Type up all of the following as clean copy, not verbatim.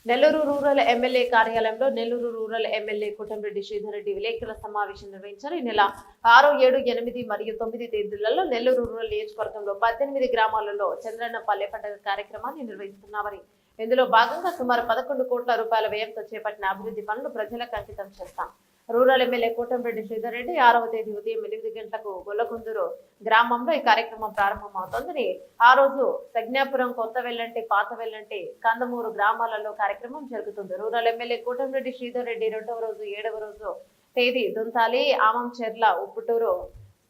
Nellore rural MLA కార్యాలయంలో Nellore rural MLA Kotamreddy Sridhar Reddy విలేకరుల సమావేశం నిర్వహించారు. ఈ నెల 6, 7, 8 మరియు 9 తేదీలలో నెల్లూరు రూరల్ నియోజకవర్గంలో 18 గ్రామాలలో చంద్రన్న పల్లె పండుగ కార్యక్రమాన్ని నిర్వహిస్తున్నామని, ఇందులో భాగంగా సుమారు 11 కోట్ల రూపాయల వ్యయంతో చేపట్టిన అభివృద్ధి పనులు ప్రజలకు అంకితం చేస్తాం. రూరల్ ఎమ్మెల్యే కోటంరెడ్డి శ్రీధర్ రెడ్డి 6వ తేదీ ఉదయం 8 గంటలకు గొల్లకుందూరు గ్రామంలో ఈ కార్యక్రమం ప్రారంభమవుతోందని, ఆ రోజు సజ్ఞాపురం, కొత్త వెల్లంటి, పాత వెల్లంటి, కందమూరు గ్రామాలలో కార్యక్రమం జరుగుతుంది. రూరల్ ఎమ్మెల్యే కోటంరెడ్డి శ్రీధర్ రెడ్డి 2వ రోజు 7వ రోజు తేదీ దుంతాలి, ఆమంచెర్ల, ఉప్పుటూరు,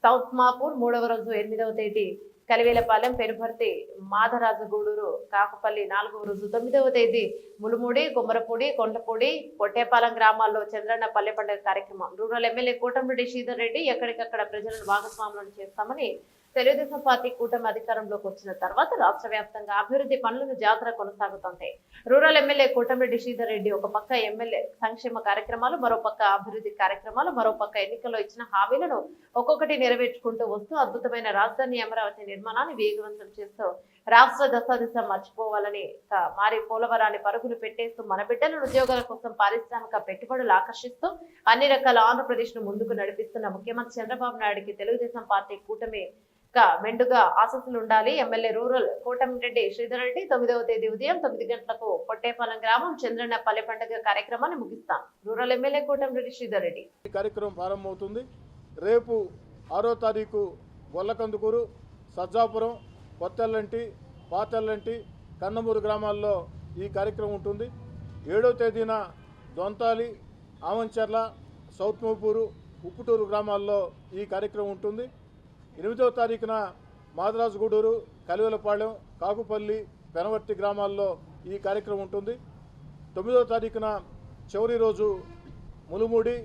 సౌత్ మాపూర్, 3వ రోజు 8వ తేదీ కలివేలపాలెం, పెనుపర్తి, మాధరాజగూడూరు, కాకపల్లి, 4వ రోజు 9వ తేదీ ములుముడి, గుమ్మరపూడి, కొండపూడి, పొట్టేపాలెం గ్రామాల్లో చంద్రన్న పల్లె పండుగ కార్యక్రమం. రూరల్ ఎమ్మెల్యే కోటంరెడ్డి శ్రీధర్ రెడ్డి ఎక్కడికక్కడ ప్రజలను భాగస్వాములను చేస్తామని, తెలుగుదేశం పార్టీ కూటమి అధికారంలోకి వచ్చిన తర్వాత రాష్ట్ర వ్యాప్తంగా అభివృద్ధి పనులను జాతర కొనసాగుతోంది. రూరల్ ఎమ్మెల్యే కోటంరెడ్డి శ్రీధర్ రెడ్డి ఒక పక్క ఎమ్మెల్యే సంక్షేమ కార్యక్రమాలు, మరోపక్క అభివృద్ధి కార్యక్రమాలు, మరోపక్క ఎన్నికల్లో ఇచ్చిన హామీలను ఒక్కొక్కటి నెరవేర్చుకుంటూ వస్తూ అద్భుతమైన రాజధాని అమరావతి నిర్మాణాన్ని వేగవంతం చేస్తూ రాష్ట్ర దశాదిశ మర్చిపోవాలని మారి పోలవరాన్ని పరుగులు పెట్టేస్తూ మన బిడ్డలను ఉద్యోగాల కోసం పారిశ్రామిక పెట్టుబడులు ఆకర్షిస్తూ అన్ని రకాల ఆంధ్రప్రదేశ్ ను ముందుకు నడిపిస్తున్న ముఖ్యమంత్రి చంద్రబాబు నాయుడుకి తెలుగుదేశం పార్టీ కూటమి మెండుగా ఆశీస్సులు ఉండాలి. ఎమ్మెల్యే రూరల్ కోటంరెడ్డి శ్రీధర్ రెడ్డి 9వ తేదీ ఉదయం 9 గంటలకు పొట్టేపాలెం గ్రామం చంద్రన్న పల్లె పండుగ కార్యక్రమాన్ని ముగిస్తాం. Rural MLA Kotamreddy Sridhar Reddy. ఈ కార్యక్రమం ప్రారంభమవుతుంది. రేపు 6వ తారీఖు గొల్లకందుకూరు, సజ్జాపురం, కొత్తెల్లంటి, పాతెల్లంటి, కందమూరు గ్రామాల్లో ఈ కార్యక్రమం ఉంటుంది. 7వ తేదీన దొంతాలి, ఆమంచెర్ల, సౌత్ మోపూరు, ఉప్పుటూరు గ్రామాల్లో ఈ కార్యక్రమం ఉంటుంది. 8వ తారీఖున మాధరాజగూడూరు, కలివేలపాలెం, కాకుపల్లి, పెనవర్తి గ్రామాల్లో ఈ కార్యక్రమం ఉంటుంది. 9వ తారీఖున చివరి రోజు ములుముడి,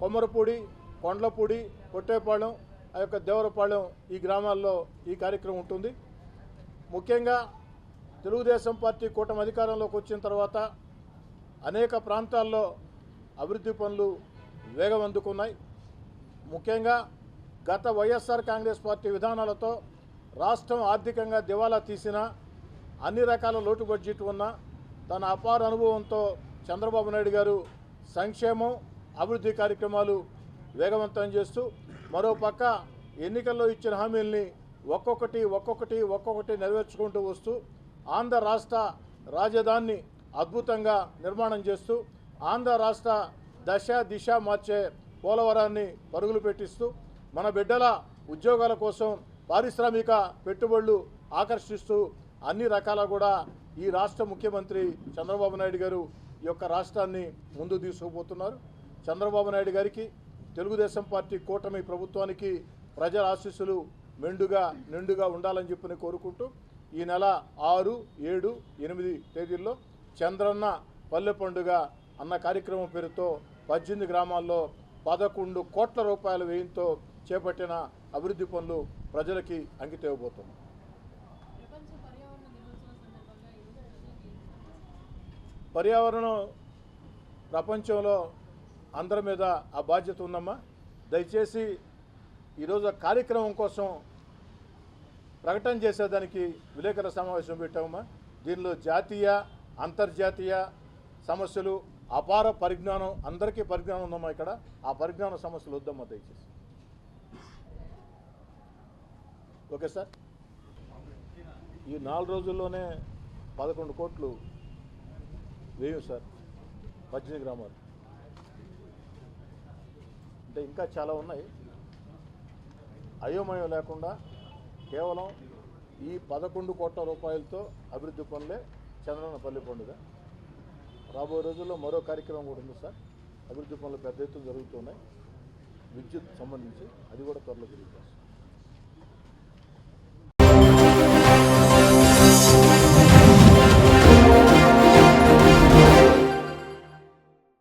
కొమ్మరపూడి, కొండ్లపూడి, పొట్టేపాలెం, ఆ యొక్క దేవరపాలెం ఈ గ్రామాల్లో ఈ కార్యక్రమం ఉంటుంది. ముఖ్యంగా తెలుగుదేశం పార్టీ కూటమి అధికారంలోకి వచ్చిన తర్వాత అనేక ప్రాంతాల్లో అభివృద్ధి పనులు వేగం అందుకున్నాయి. ముఖ్యంగా గత వైఎస్ఆర్ కాంగ్రెస్ పార్టీ విధానాలతో రాష్ట్రం ఆర్థికంగా దివాలా తీసిన, అన్ని రకాల లోటు బడ్జెట్ ఉన్న తన అపార అనుభవంతో చంద్రబాబు నాయుడు గారు సంక్షేమం, అభివృద్ధి కార్యక్రమాలు వేగవంతం చేస్తూ, మరోపక్క ఎన్నికల్లో ఇచ్చిన హామీల్ని ఒక్కొక్కటి నెరవేర్చుకుంటూ వస్తూ ఆంధ్ర రాష్ట్ర రాజధానిని అద్భుతంగా నిర్మాణం చేస్తూ ఆంధ్ర రాష్ట్ర దశ దిశ మార్చే పోలవరాన్ని పరుగులు పెట్టిస్తూ మన బిడ్డల ఉద్యోగాల కోసం పారిశ్రామిక పెట్టుబడులు ఆకర్షిస్తూ అన్ని రకాల కూడా ఈ రాష్ట్ర ముఖ్యమంత్రి చంద్రబాబు నాయుడు గారు ఈ యొక్క రాష్ట్రాన్ని ముందు తీసుకుపోతున్నారు. చంద్రబాబు నాయుడు గారికి, తెలుగుదేశం పార్టీ కూటమి ప్రభుత్వానికి ప్రజల ఆశీస్సులు నిండుగా ఉండాలని చెప్పి కోరుకుంటూ ఈ నెల 6, 7, 8 తేదీల్లో చంద్రన్న పల్లె పండుగ అన్న కార్యక్రమం పేరుతో 18 గ్రామాల్లో 11 కోట్ల రూపాయల వ్యయంతో చేపట్టిన అభివృద్ధి పనులు ప్రజలకి అంకితం ఇవ్వబోతుంది. పర్యావరణం ప్రపంచంలో అందరి మీద ఆ బాధ్యత ఉందమ్మా. దయచేసి ఈరోజు కార్యక్రమం కోసం ప్రకటన చేసేదానికి విలేకరుల సమావేశం పెట్టామమ్మా. దీనిలో జాతీయ, అంతర్జాతీయ సమస్యలు, అపార పరిజ్ఞానం, అందరికీ పరిజ్ఞానం ఉందమ్మా. ఇక్కడ ఆ పరిజ్ఞాన సమస్యలు వద్దమ్మా దయచేసి. ఓకే సార్, ఈ 4 రోజుల్లోనే 11 కోట్లు వేయం సార్ 18 గ్రామాలు. అంటే ఇంకా చాలా ఉన్నాయి. అయోమయం లేకుండా కేవలం ఈ 11 కోట్ల రూపాయలతో అభివృద్ధి పనులే చంద్రన్న పల్లె పండుగ. రాబోయే రోజుల్లో మరో కార్యక్రమం కూడా ఉంది సార్. అభివృద్ధి పనులు పెద్ద ఎత్తున జరుగుతున్నాయి. విద్యుత్ సంబంధించి అది కూడా త్వరలో జరుగుతుంది.